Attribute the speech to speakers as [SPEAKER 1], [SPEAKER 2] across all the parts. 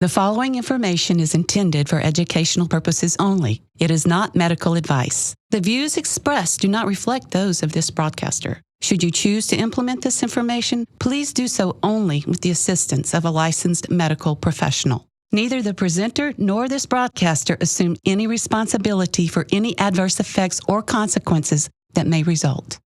[SPEAKER 1] The following information is intended for educational purposes only. It is not medical advice. The views expressed do not reflect those of this broadcaster. Should you choose to implement this information, please do so only with the assistance of a licensed medical professional. Neither the presenter nor this broadcaster assume any responsibility for any adverse effects or consequences that may result.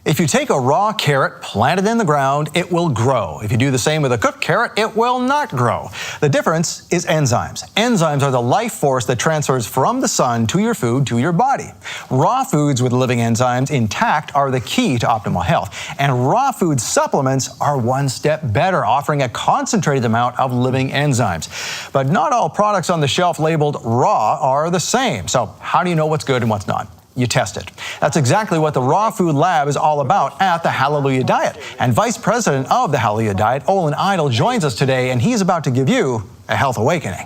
[SPEAKER 2] If you take a raw carrot, plant it in the ground, it will grow. If you do the same with a cooked carrot, it will not grow. The difference is enzymes. Enzymes are the life force that transfers from the sun to your food to your body. Raw foods with living enzymes intact are the key to optimal health. And raw food supplements are one step better, offering a concentrated amount of living enzymes. But not all products on the shelf labeled raw are the same. So how do you know what's good and what's not? You test it. That's exactly what the Raw Food Lab is all about at the Hallelujah Diet. And Vice President of the Hallelujah Diet, Olin joins us today, and he's about to give you a health awakening.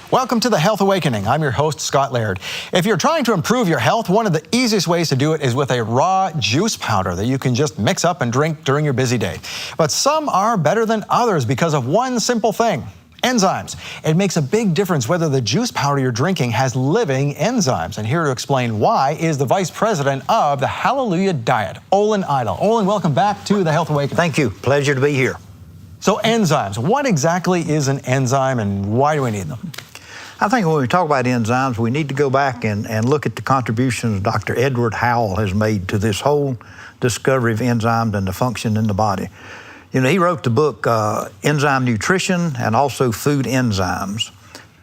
[SPEAKER 2] Welcome to the Health Awakening. I'm your host, Scott Laird. If you're trying to improve your health, one of the easiest ways to do it is with a raw juice powder that you can just mix up and drink during your busy day. But some are better than others because of one simple thing: enzymes. It makes a big difference whether the juice powder you're drinking has living enzymes. And here to explain why is the Vice President of the Hallelujah Diet, Olin. Olin, welcome back to the Health Awakening.
[SPEAKER 3] Thank you. Pleasure to be here.
[SPEAKER 2] So enzymes, what exactly is an enzyme and why do we need them?
[SPEAKER 3] I think when we talk about enzymes, we need to go back and look at the contributions Dr. Edward Howell has made to this whole discovery of enzymes and the function in the body. You know, he wrote the book Enzyme Nutrition and also Food Enzymes.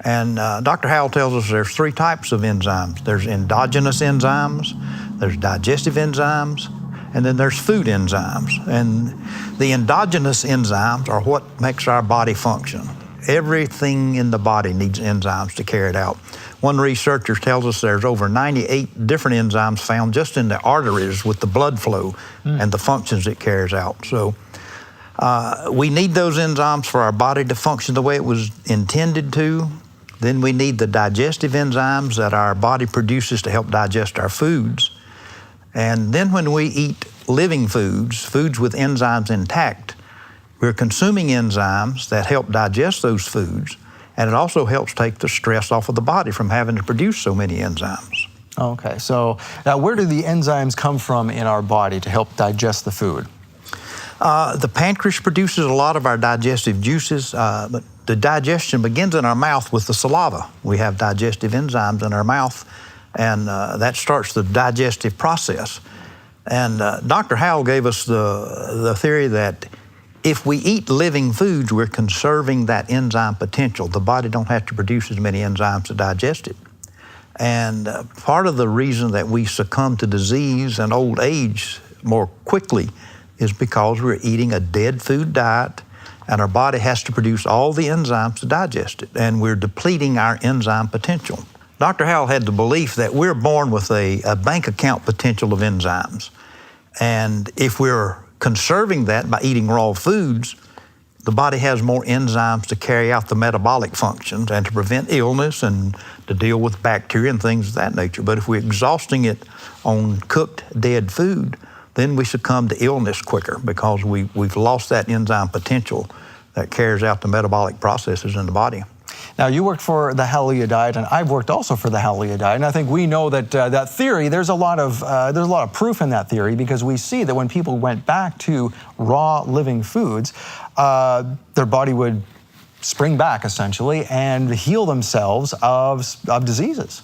[SPEAKER 3] And Dr. Howell tells us there's three types of enzymes. There's endogenous enzymes, there's digestive enzymes, and then there's food enzymes. And the endogenous enzymes are what makes our body function. Everything in the body needs enzymes to carry it out. One researcher tells us there's over 98 different enzymes found just in the arteries with the blood flow and the functions it carries out. So we need those enzymes for our body to function the way it was intended to. Then we need the digestive enzymes that our body produces to help digest our foods. And then when we eat living foods, foods with enzymes intact, we're consuming enzymes that help digest those foods, and it also helps take the stress off of the body from having to produce so many enzymes.
[SPEAKER 2] Okay, so now where do the enzymes come from in our body to help digest the food?
[SPEAKER 3] The pancreas produces a lot of our digestive juices, but the digestion begins in our mouth with the saliva. We have digestive enzymes in our mouth, and that starts the digestive process. And Dr. Howell gave us the theory that if we eat living foods, we're conserving that enzyme potential. The body don't have to produce as many enzymes to digest it. And part of the reason that we succumb to disease and old age more quickly is because we're eating a dead food diet, and our body has to produce all the enzymes to digest it, and we're depleting our enzyme potential. Dr. Howell had the belief that we're born with a bank account potential of enzymes. And if we're conserving that by eating raw foods, the body has more enzymes to carry out the metabolic functions and to prevent illness and to deal with bacteria and things of that nature. But if we're exhausting it on cooked, dead food, then we succumb to illness quicker because we've lost that enzyme potential that carries out the metabolic processes in the body.
[SPEAKER 2] Now, you worked for the Hallelujah Diet, and I've worked also for the Hallelujah Diet, and I think we know that that theory, there's a lot of proof in that theory, because we see that when people went back to raw living foods, their body would spring back essentially and heal themselves of diseases.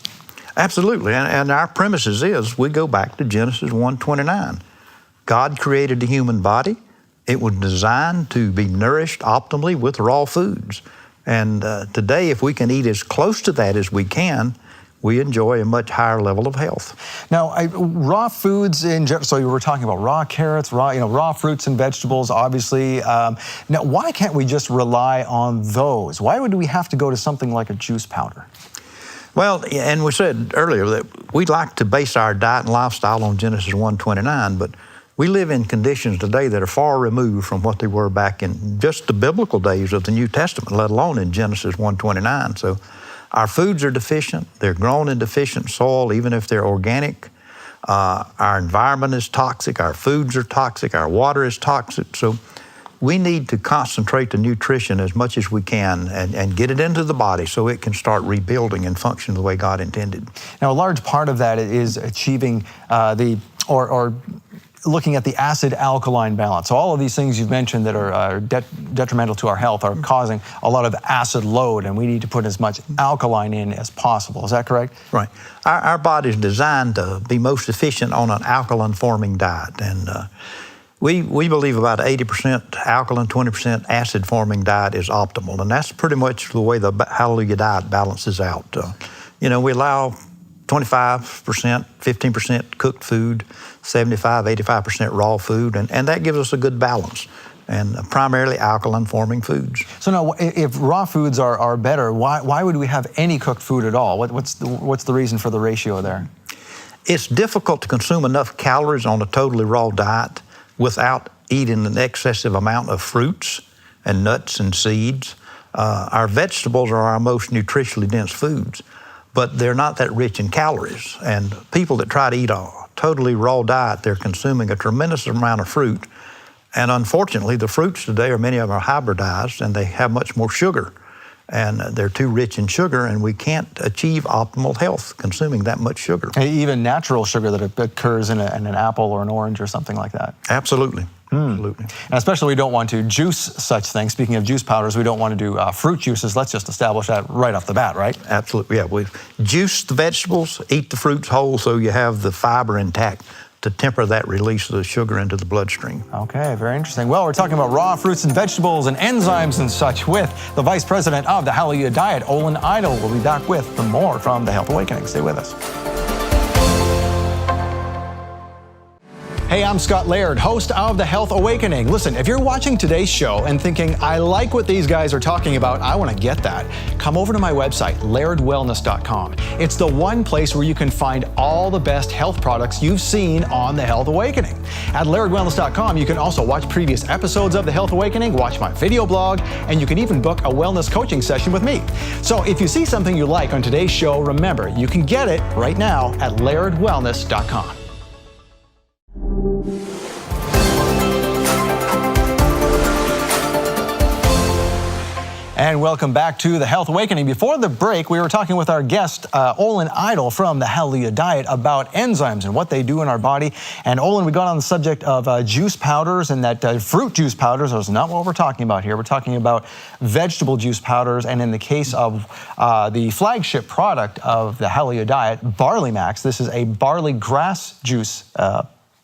[SPEAKER 3] Absolutely, and our premises is we go back to Genesis 1:29. God created the human body. It was designed to be nourished optimally with raw foods. And today, if we can eat as close to that as we can, we enjoy a much higher level of health.
[SPEAKER 2] Now, raw foods so you were talking about raw carrots, raw fruits and vegetables, obviously. Now, why can't we just rely on those? Why would we have to go to something like a juice powder?
[SPEAKER 3] Well, and we said earlier that we'd like to base our diet and lifestyle on Genesis 1:29, but we live in conditions today that are far removed from what they were back in just the biblical days of the New Testament, let alone in Genesis 1:29. So our foods are deficient. They're grown in deficient soil, even if they're organic. Our environment is toxic. Our foods are toxic. Our water is toxic. So we need to concentrate the nutrition as much as we can and get it into the body so it can start rebuilding and function the way God intended.
[SPEAKER 2] Now, a large part of that is achieving looking at the acid-alkaline balance. So all of these things you've mentioned that are detrimental to our health are causing a lot of acid load, and we need to put as much alkaline in as possible. Is that correct?
[SPEAKER 3] Right. Our body's designed to be most efficient on an alkaline-forming diet, and we believe about 80% alkaline, 20% acid-forming diet is optimal, and that's pretty much the way the Hallelujah diet balances out. We allow 25%, 15% cooked food, 75, 85% raw food, and that gives us a good balance, and primarily alkaline-forming foods.
[SPEAKER 2] So now, if raw foods are better, why would we have any cooked food at all? What's the reason for the ratio there?
[SPEAKER 3] It's difficult to consume enough calories on a totally raw diet without eating an excessive amount of fruits and nuts and seeds. Our vegetables are our most nutritionally dense foods, but they're not that rich in calories. And people that try to eat a totally raw diet, they're consuming a tremendous amount of fruit. And unfortunately, the fruits today, many of them are hybridized, and they have much more sugar. And they're too rich in sugar, and we can't achieve optimal health consuming that much sugar.
[SPEAKER 2] Even natural sugar that occurs in an apple or an orange or something like that.
[SPEAKER 3] Absolutely. Absolutely.
[SPEAKER 2] And especially we don't want to juice such things. Speaking of juice powders, we don't want to do fruit juices. Let's just establish that right off the bat, right?
[SPEAKER 3] Absolutely, yeah. We juice the vegetables, eat the fruits whole so you have the fiber intact to temper that release of the sugar into the bloodstream.
[SPEAKER 2] Okay, very interesting. Well, we're talking about raw fruits and vegetables and enzymes and such with the Vice President of the Hallelujah Diet, Olin. We'll be back with more from The Health Awakening. Stay with us. Hey, I'm Scott Laird, host of The Health Awakening. Listen, if you're watching today's show and thinking, I like what these guys are talking about, I want to get that, come over to my website, lairdwellness.com. It's the one place where you can find all the best health products you've seen on The Health Awakening. At lairdwellness.com, you can also watch previous episodes of The Health Awakening, watch my video blog, and you can even book a wellness coaching session with me. So if you see something you like on today's show, remember, you can get it right now at lairdwellness.com. And welcome back to The Health Awakening. Before the break, we were talking with our guest, Olin from the Hallelujah Diet, about enzymes and what they do in our body. And Olin, we got on the subject of juice powders, and that fruit juice powders is not what we're talking about here. We're talking about vegetable juice powders, and in the case of the flagship product of the Hallelujah Diet, Barley Max, this is a barley grass juice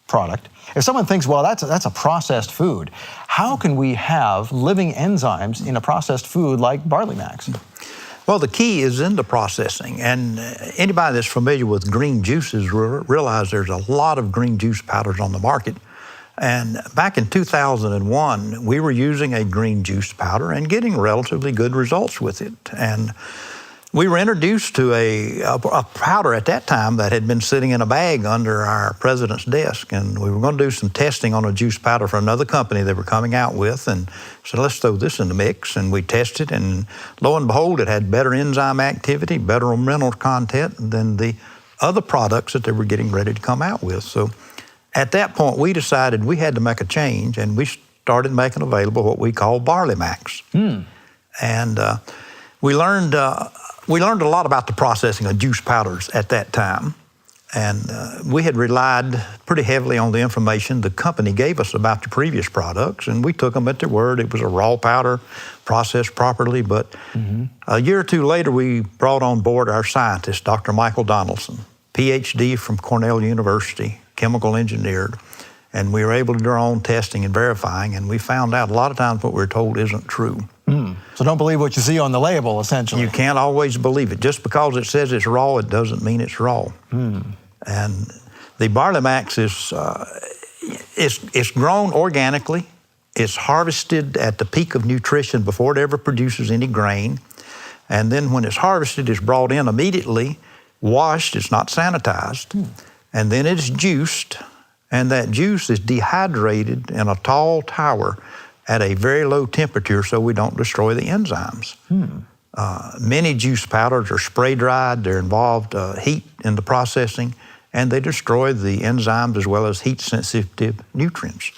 [SPEAKER 2] product. If someone thinks, well, that's a processed food, how can we have living enzymes in a processed food like Barley Max?
[SPEAKER 3] Well, the key is in the processing, and anybody that's familiar with green juices realize there's a lot of green juice powders on the market. And back in 2001, we were using a green juice powder and getting relatively good results with it. And we were introduced to a powder at that time that had been sitting in a bag under our president's desk, and we were going to do some testing on a juice powder for another company they were coming out with, and said, let's throw this in the mix, and we tested, and lo and behold, it had better enzyme activity, better mineral content than the other products that they were getting ready to come out with. So at that point, we decided we had to make a change, and we started making available what we call Barley Max. And we learned a lot about the processing of juice powders at that time, and we had relied pretty heavily on the information the company gave us about the previous products, and we took them at their word. It was a raw powder, processed properly, but a year or two later, we brought on board our scientist, Dr. Michael Donaldson, PhD from Cornell University, chemical engineer, and we were able to do our own testing and verifying, and we found out a lot of times what we're told isn't true.
[SPEAKER 2] So don't believe what you see on the label, essentially.
[SPEAKER 3] You can't always believe it. Just because it says it's raw, it doesn't mean it's raw. And the Barley Max is it's grown organically. It's harvested at the peak of nutrition before it ever produces any grain. And then when it's harvested, it's brought in immediately, washed, it's not sanitized. And then it's juiced and that juice is dehydrated in a tall tower at a very low temperature so we don't destroy the enzymes. Many juice powders are spray dried, they're involved heat in the processing, and they destroy the enzymes as well as heat sensitive nutrients.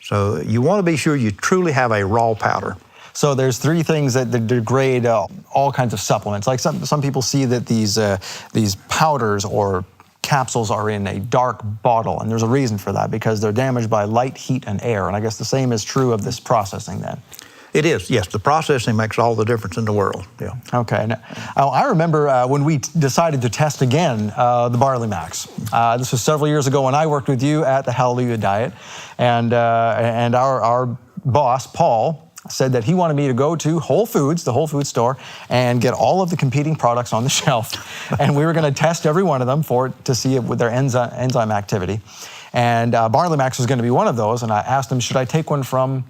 [SPEAKER 3] So you want to be sure you truly have a raw powder.
[SPEAKER 2] So there's three things that degrade all kinds of supplements. Like some people see that these powders or capsules are in a dark bottle, and there's a reason for that, because they're damaged by light, heat, and air. And I guess the same is true of this processing then.
[SPEAKER 3] It is, yes. The processing makes all the difference in the world. Yeah.
[SPEAKER 2] Okay. Now, I remember when we decided to test again the Barley Max. This was several years ago when I worked with you at the Hallelujah Diet, and our boss, Paul, said that he wanted me to go to Whole Foods, the Whole Foods store, and get all of the competing products on the shelf. And we were going to test every one of them to see it with their enzyme activity. And Barley Max was going to be one of those. And I asked him, should I take one from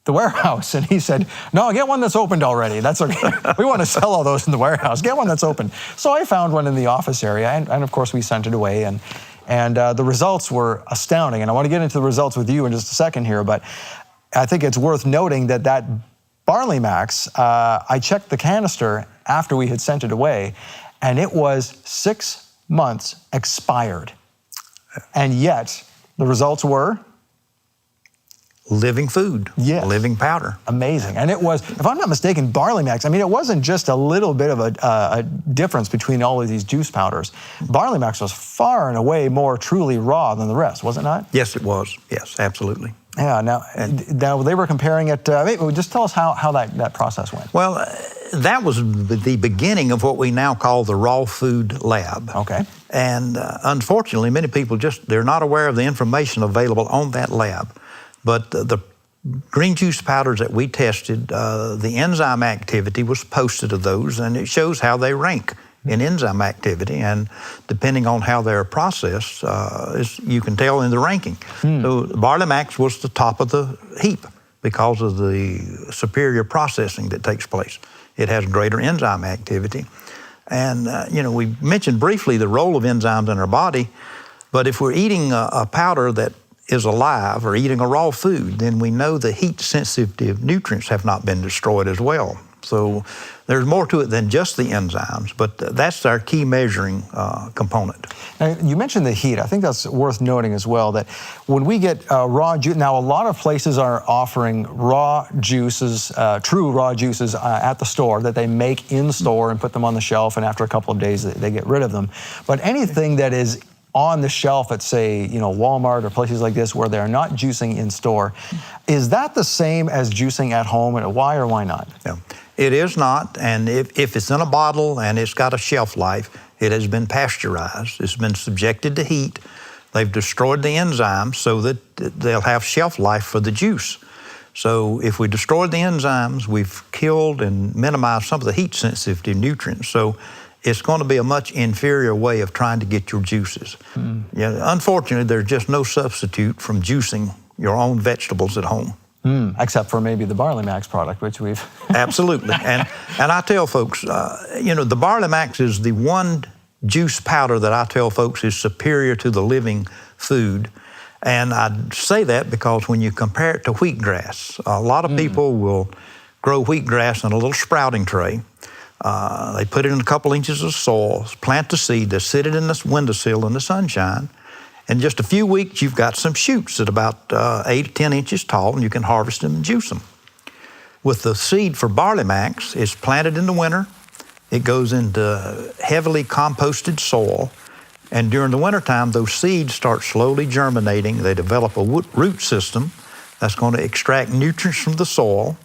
[SPEAKER 2] the warehouse? And he said, no, get one that's opened already. That's okay. We want to sell all those in the warehouse. Get one that's open. So I found one in the office area, and of course we sent it away. And the results were astounding. And I want to get into the results with you in just a second here, but I think it's worth noting that Barley Max, I checked the canister after we had sent it away, and it was 6 months expired. And yet, the results were?
[SPEAKER 3] Living food,
[SPEAKER 2] yes.
[SPEAKER 3] Living powder.
[SPEAKER 2] Amazing. And it was, if I'm not mistaken, Barley Max, I mean, it wasn't just a little bit of a difference between all of these juice powders. Barley Max was far and away more truly raw than the rest, was it not?
[SPEAKER 3] Yes, it was. Yes, absolutely.
[SPEAKER 2] Yeah, now they were comparing it, maybe just tell us how that process went.
[SPEAKER 3] Well, that was the beginning of what we now call the raw food lab.
[SPEAKER 2] Okay.
[SPEAKER 3] And unfortunately, many people they're not aware of the information available on that lab. But the green juice powders that we tested, the enzyme activity was posted of those, and it shows how they rank in enzyme activity, and depending on how they're processed, you can tell in the ranking. So Barley Max was the top of the heap because of the superior processing that takes place. It has greater enzyme activity. And, we mentioned briefly the role of enzymes in our body, but if we're eating a powder that is alive or eating a raw food, then we know the heat-sensitive nutrients have not been destroyed as well. So there's more to it than just the enzymes, but that's our key measuring component.
[SPEAKER 2] Now, you mentioned the heat. I think that's worth noting as well, that when we get raw juice, now a lot of places are offering raw juices, true raw juices at the store that they make in store and put them on the shelf, and after a couple of days they get rid of them. But anything that is on the shelf at, say, Walmart or places like this where they're not juicing in store, is that the same as juicing at home? And why or why not?
[SPEAKER 3] Yeah. It is not, and if it's in a bottle and it's got a shelf life, it has been pasteurized. It's been subjected to heat. They've destroyed the enzymes so that they'll have shelf life for the juice. So if we destroy the enzymes, we've killed and minimized some of the heat-sensitive nutrients. So it's going to be a much inferior way of trying to get your juices. Yeah, unfortunately, there's just no substitute from juicing your own vegetables at home.
[SPEAKER 2] Except for maybe the Barley Max product, which we've...
[SPEAKER 3] Absolutely. And I tell folks, the Barley Max is the one juice powder that I tell folks is superior to the living food. And I say that because when you compare it to wheatgrass, a lot of people will grow wheatgrass in a little sprouting tray. They put it in a couple inches of soil, plant the seed, they sit it in the windowsill in the sunshine. In just a few weeks, you've got some shoots at about 8 to 10 inches tall, and you can harvest them and juice them. With the seed for Barley Max, it's planted in the winter. It goes into heavily composted soil, and during the wintertime, those seeds start slowly germinating. They develop a root system that's going to extract nutrients from the soil.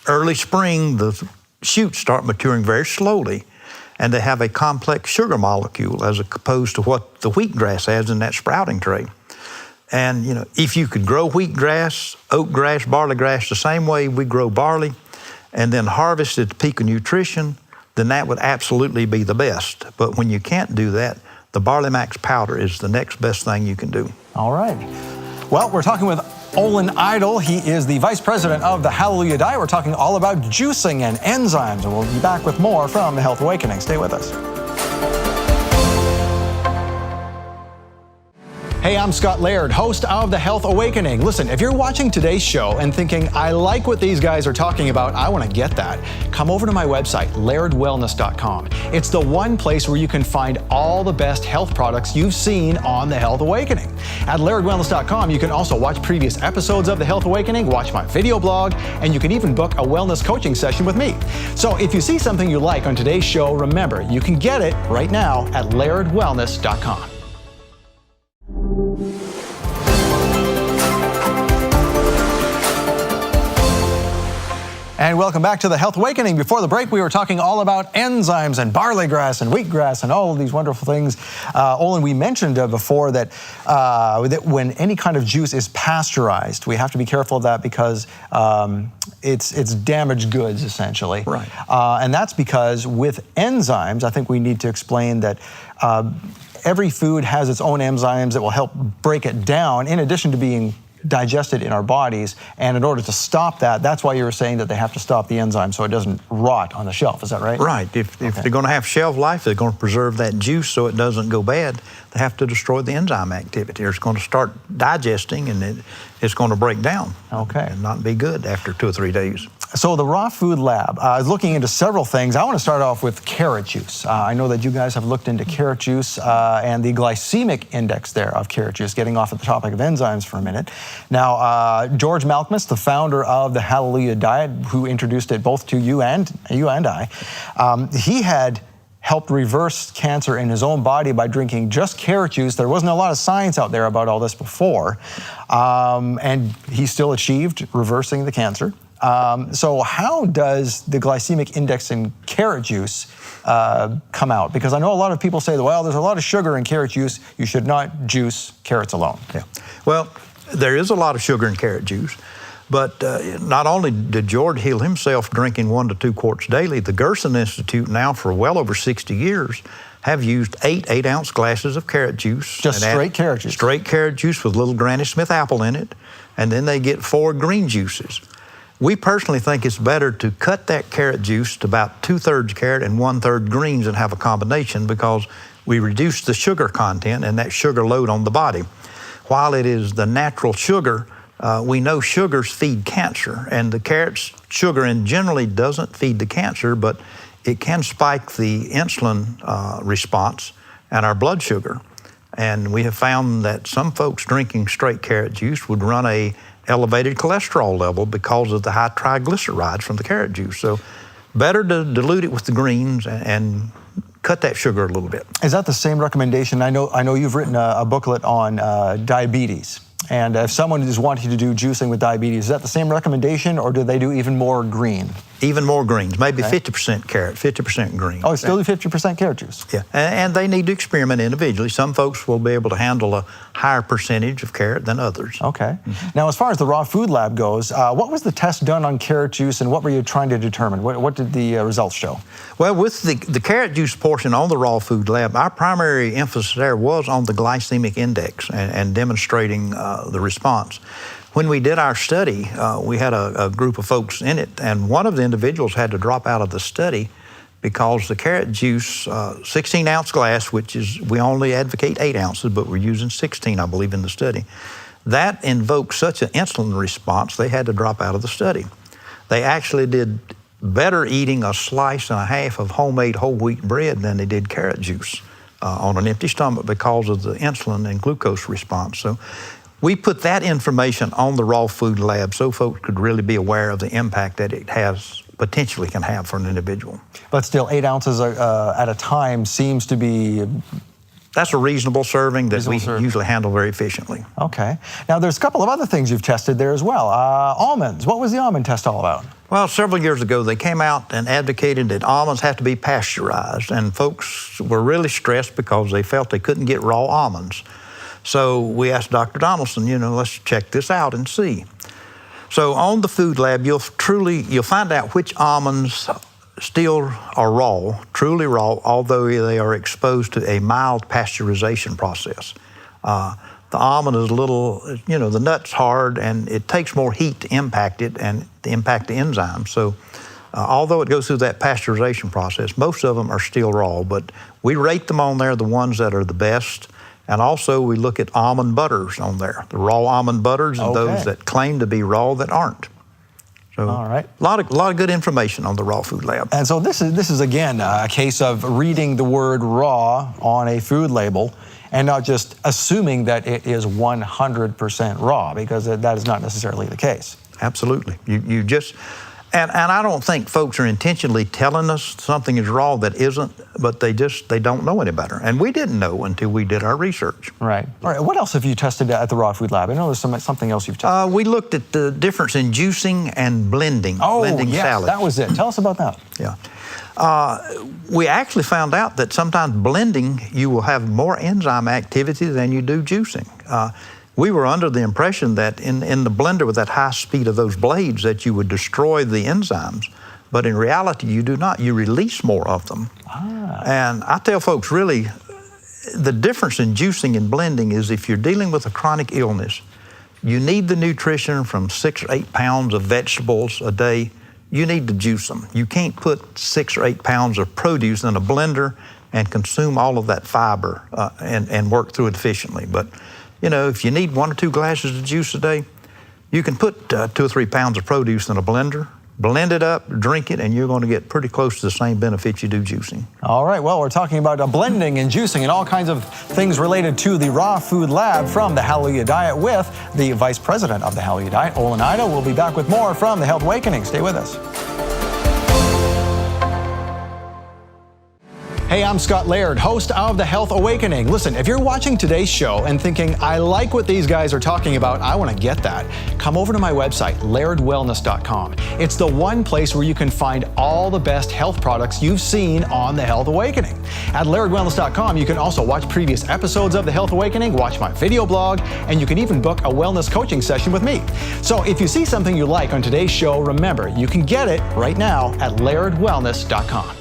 [SPEAKER 3] Early spring, the shoots start maturing very slowly, and they have a complex sugar molecule as opposed to what the wheatgrass has in that sprouting tray. And if you could grow wheatgrass, oatgrass, barley grass the same way we grow barley, and then harvest at the peak of nutrition, then that would absolutely be the best. But when you can't do that, the Barley Max powder is the next best thing you can do.
[SPEAKER 2] All right. Well, we're talking with Olin Idle. He is the Vice President of the Hallelujah Diet. We're talking all about juicing and enzymes, and we'll be back with more from The Health Awakening. Stay with us. Hey, I'm Scott Laird, host of The Health Awakening. Listen, if you're watching today's show and thinking, I like what these guys are talking about, I want to get that, come over to my website, lairdwellness.com. It's the one place where you can find all the best health products you've seen on The Health Awakening. At lairdwellness.com, you can also watch previous episodes of The Health Awakening, watch my video blog, and you can even book a wellness coaching session with me. So if you see something you like on today's show, remember, you can get it right now at lairdwellness.com. And welcome back to The Health Awakening. Before the break, we were talking all about enzymes and barley grass and wheatgrass and all of these wonderful things. Olin, we mentioned before that when any kind of juice is pasteurized, we have to be careful of that because it's damaged goods, essentially.
[SPEAKER 3] Right.
[SPEAKER 2] And that's because with enzymes, I think we need to explain that every food has its own enzymes that will help break it down, in addition to being digested in our bodies, and in order to stop that, that's why you were saying that they have to stop the enzyme so it doesn't rot on the shelf. Is that right?
[SPEAKER 3] Right. If they're going to have shelf life, they're going to preserve that juice so it doesn't go bad, they have to destroy the enzyme activity. It's going to start digesting and it's going to break down.
[SPEAKER 2] Okay.
[SPEAKER 3] And not be good after 2 or 3 days.
[SPEAKER 2] So the Raw Food Lab is looking into several things. I want to start off with carrot juice. I know that you guys have looked into carrot juice and the glycemic index there of carrot juice, getting off at the topic of enzymes for a minute. Now, George Malkmus, the founder of the Hallelujah Diet, who introduced it both to you and I, he had helped reverse cancer in his own body by drinking just carrot juice. There wasn't a lot of science out there about all this before, and he still achieved reversing the cancer. So how does the glycemic index in carrot juice come out? Because I know a lot of people say, well, there's a lot of sugar in carrot juice. You should not juice carrots alone.
[SPEAKER 3] Yeah. Well, there is a lot of sugar in carrot juice, but not only did George heal himself drinking 1 to 2 quarts daily, the Gerson Institute now for well over 60 years have used 8 8-ounce glasses of carrot juice.
[SPEAKER 2] Just straight carrot juice? Straight
[SPEAKER 3] carrot juice with little Granny Smith apple in it, and then they get 4 green juices. We personally think it's better to cut that carrot juice to about 2/3 carrot and 1/3 greens and have a combination, because we reduce the sugar content and that sugar load on the body. While it is the natural sugar, we know sugars feed cancer, and the carrot's sugar generally doesn't feed the cancer, but it can spike the insulin response and our blood sugar. And we have found that some folks drinking straight carrot juice would run a elevated cholesterol level because of the high triglycerides from the carrot juice. So better to dilute it with the greens and cut that sugar a little bit.
[SPEAKER 2] Is that the same recommendation? I know you've written a booklet on diabetes. And if someone is wanting to do juicing with diabetes, is that the same recommendation, or do they do even more green?
[SPEAKER 3] Even more greens, maybe 50% carrot, 50% green.
[SPEAKER 2] Oh, still do 50% carrot juice?
[SPEAKER 3] Yeah, and they need to experiment individually. Some folks will be able to handle a higher percentage of carrot than others.
[SPEAKER 2] Okay. Now, as far as the Raw Food Lab goes, what was the test done on carrot juice, and what were you trying to determine? What did the results show?
[SPEAKER 3] Well, with the carrot juice portion on the Raw Food Lab, our primary emphasis there was on the glycemic index and demonstrating the response. When we did our study, we had a group of folks in it, and one of the individuals had to drop out of the study because the carrot juice, 16-ounce glass, which is, we only advocate 8 ounces, but we're using 16, I believe, in the study. That invoked such an insulin response, they had to drop out of the study. They actually did better eating a slice and a half of homemade whole wheat bread than they did carrot juice on an empty stomach because of the insulin and glucose response. So we put that information on the Raw Food Lab so folks could really be aware of the impact that it potentially can have for an individual.
[SPEAKER 2] But still, 8 ounces at a time seems to be...
[SPEAKER 3] That's a reasonable serving that we usually handle very efficiently.
[SPEAKER 2] Okay. Now, there's a couple of other things you've tested there as well. Almonds. What was the almond test all about?
[SPEAKER 3] Well, several years ago, they came out and advocated that almonds have to be pasteurized, and folks were really stressed because they felt they couldn't get raw almonds. So we asked Dr. Donaldson, let's check this out and see. So on the Food Lab, you'll find out which almonds still are raw, truly raw, although they are exposed to a mild pasteurization process. The almond is a little, the nut's hard, and it takes more heat to impact it and to impact the enzymes. So although it goes through that pasteurization process, most of them are still raw, but we rate them on there, the ones that are the best, And also we look at almond butters on there, the raw almond butters and those that claim to be raw that aren't. So
[SPEAKER 2] all right.
[SPEAKER 3] A lot of good information on the Raw Food Lab.
[SPEAKER 2] And so this is again a case of reading the word raw on a food label and not just assuming that it is 100% raw, because that is not necessarily the case.
[SPEAKER 3] Absolutely. You just, and I don't think folks are intentionally telling us something is raw that isn't, but they don't know any better. And we didn't know until we did our research.
[SPEAKER 2] Right. All right. What else have you tested at the Raw Food Lab? I know there's something else you've tested.
[SPEAKER 3] We looked at the difference in juicing and blending. Blending
[SPEAKER 2] yes,
[SPEAKER 3] salads.
[SPEAKER 2] that was it. Tell us about that.
[SPEAKER 3] Yeah. We actually found out that sometimes blending, you will have more enzyme activity than you do juicing. We were under the impression that in the blender with that high speed of those blades that you would destroy the enzymes, but in reality you do not. You release more of them. And I tell folks, really, the difference in juicing and blending is if you're dealing with a chronic illness, you need the nutrition from 6 or 8 pounds of vegetables a day. You need to juice them. You can't put 6 or 8 pounds of produce in a blender and consume all of that fiber and work through it efficiently. But you know, if you need 1 or 2 glasses of juice a day, you can put 2 or 3 pounds of produce in a blender, blend it up, drink it, and you're going to get pretty close to the same benefits you do juicing.
[SPEAKER 2] All right, well, we're talking about blending and juicing and all kinds of things related to the Raw Food Lab from the Hallelujah Diet with the Vice President of the Hallelujah Diet, Olin. We'll be back with more from the Health Awakening. Stay with us. Hey, I'm Scott Laird, host of The Health Awakening. Listen, if you're watching today's show and thinking, I like what these guys are talking about, I want to get that, come over to my website, lairdwellness.com. It's the one place where you can find all the best health products you've seen on The Health Awakening. At lairdwellness.com, you can also watch previous episodes of The Health Awakening, watch my video blog, and you can even book a wellness coaching session with me. So if you see something you like on today's show, remember, you can get it right now at lairdwellness.com.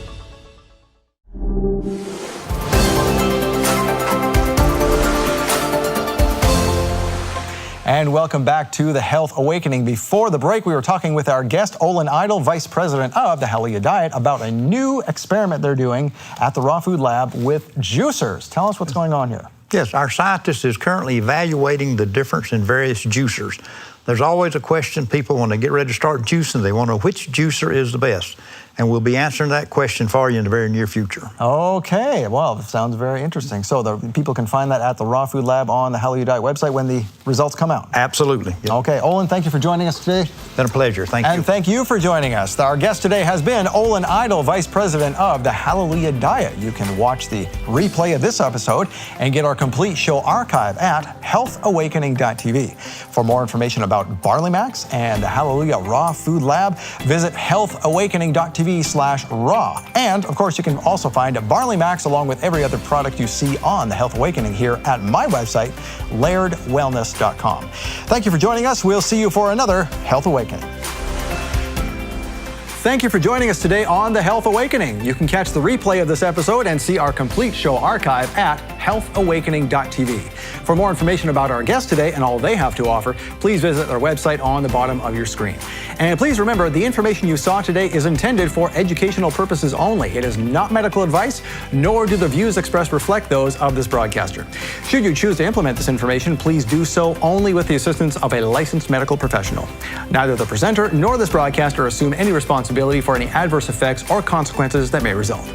[SPEAKER 2] And welcome back to the Health Awakening. Before the break, we were talking with our guest, Olin, Vice President of the Hallelujah Diet, about a new experiment they're doing at the Raw Food Lab with juicers. Tell us what's going on here.
[SPEAKER 3] Yes, our scientist is currently evaluating the difference in various juicers. There's always a question people, when they get ready to start juicing, they want to know which juicer is the best. And we'll be answering that question for you in the very near future.
[SPEAKER 2] Okay, well, that sounds very interesting. So the people can find that at the Raw Food Lab on the Hallelujah Diet website when the results come out.
[SPEAKER 3] Absolutely. Yep.
[SPEAKER 2] Okay, Olin, thank you for joining us today.
[SPEAKER 3] Been a pleasure, thank you.
[SPEAKER 2] And thank you for joining us. Our guest today has been Olin, Vice President of the Hallelujah Diet. You can watch the replay of this episode and get our complete show archive at healthawakening.tv. For more information about Barley Max and the Hallelujah Raw Food Lab, visit healthawakening.tv/raw. And of course, you can also find Barley Max along with every other product you see on the Health Awakening here at my website, lairdwellness.com. Thank you for joining us. We'll see you for another Health Awakening. Thank you for joining us today on The Health Awakening. You can catch the replay of this episode and see our complete show archive at healthawakening.tv. For more information about our guests today and all they have to offer, please visit our website on the bottom of your screen. And please remember, the information you saw today is intended for educational purposes only. It is not medical advice, nor do the views expressed reflect those of this broadcaster. Should you choose to implement this information, please do so only with the assistance of a licensed medical professional. Neither the presenter nor this broadcaster assume any responsibility for any adverse effects or consequences that may result.